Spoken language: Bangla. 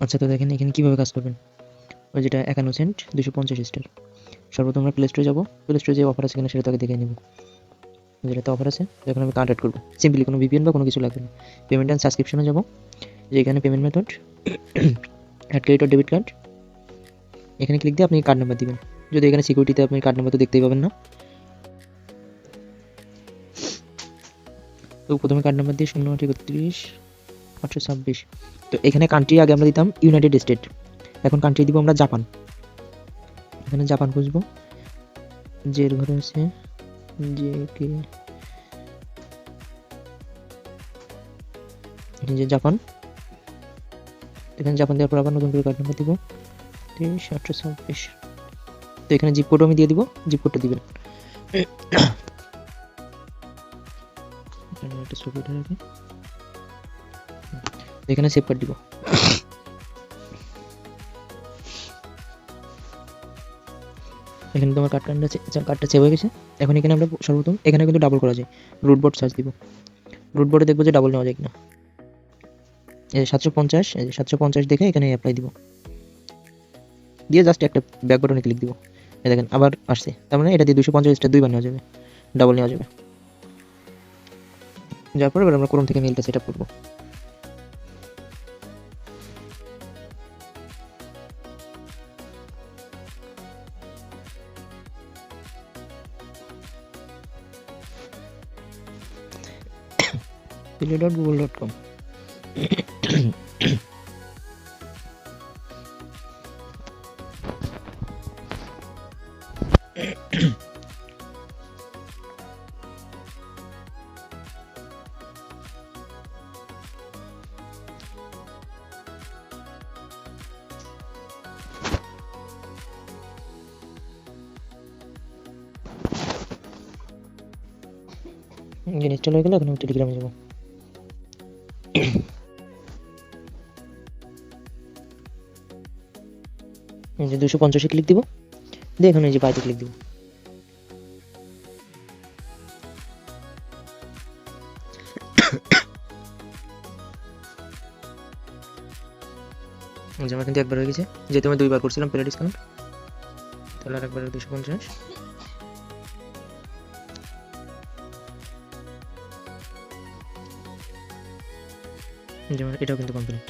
আচ্ছা, তো দেখেন এখানে কীভাবে কাজ করবেন। ওই যেটা 51 সেন্ট 250 স্টার, সর্বপ্রথম আমরা প্লে স্টোরে যাবো, প্লে স্টোরে যে অফার আছে কিনা সেটা তাকে দেখে নেব। যেটাতে অফার আছে এখন আমি কার্ড অ্যাড করবো, সিম্পলি কোনো ভিপিএন বা কোনো কিছু লাগবে না। পেমেন্ট অ্যান্ড সাবস্ক্রিপশনে যাবো, যে এখানে পেমেন্ট মেথড অ্যাড ক্রেডিট আর ডেবিট কার্ড, এখানে ক্লিক দিয়ে আপনি কার্ড নাম্বার দিবেন। যদি এখানে সিকিউরিটিতে আপনি কার্ড নাম্বার তো দেখতেই পাবেন না, তো প্রথমে কার্ড নাম্বার দিয়ে 0-31-826। তো এখানে কান্ট্রি আগে আমরা দিতাম ইউনাইটেড স্টেট, এখন কান্ট্রি দিব আমরা জাপান। এখানে জাপান খুঁজবো, যে এর ঘরে আছে যে কে, যে জাপান। এখানে জাপান দেওয়ার পর আবার নতুন করে কার্ড নাম্বার দিব 33-826। তো এখানে জিপ কোডও আমি দিয়ে দিব, জিপ কোডটা দিবেন। একটা ছবি উঠে রাখি, এখানে সেভ কার্ড দিব। এখানে তোমার কার্ডটা সেভ হয়ে গেছে। এখন এখানে আমরা সর্বপ্রথম এখানে কিন্তু ডাবল করা যায়, রুট বোর্ড সার্চ দিব, রুট বোর্ডে দেখবো যে ডাবল নেওয়া যায় কিনা। এই 750, এই 750 দেখে এখানে অ্যাপ্লাই দিব, দিয়ে জাস্ট একটা ব্যাক বাটনে ক্লিক দিব। এই দেখেন আবার আসছে, তার মানে এটা দিয়ে 250 দুইবার নেওয়া যাবে, ডাবল নেওয়া যাবে। যার পর এবার আমরা ক্রোম থেকে মেইলটা সেট আপ করবো। google.com। ইনস্টল হয়ে গেলে এখন আমি টেলিগ্রামে যাবো। এই যে 250 ক্লিক দিব, দিয়ে এখন এই যে বাইতে ক্লিক দিব। আমার কিন্তু একবার হয়ে গেছে, যেহেতু আমি দুইবার করছিলাম পেড ডিসকাউন্ট, তাহলে আর একবার 250। যেমন এটাও কিন্তু কমপ্লিট।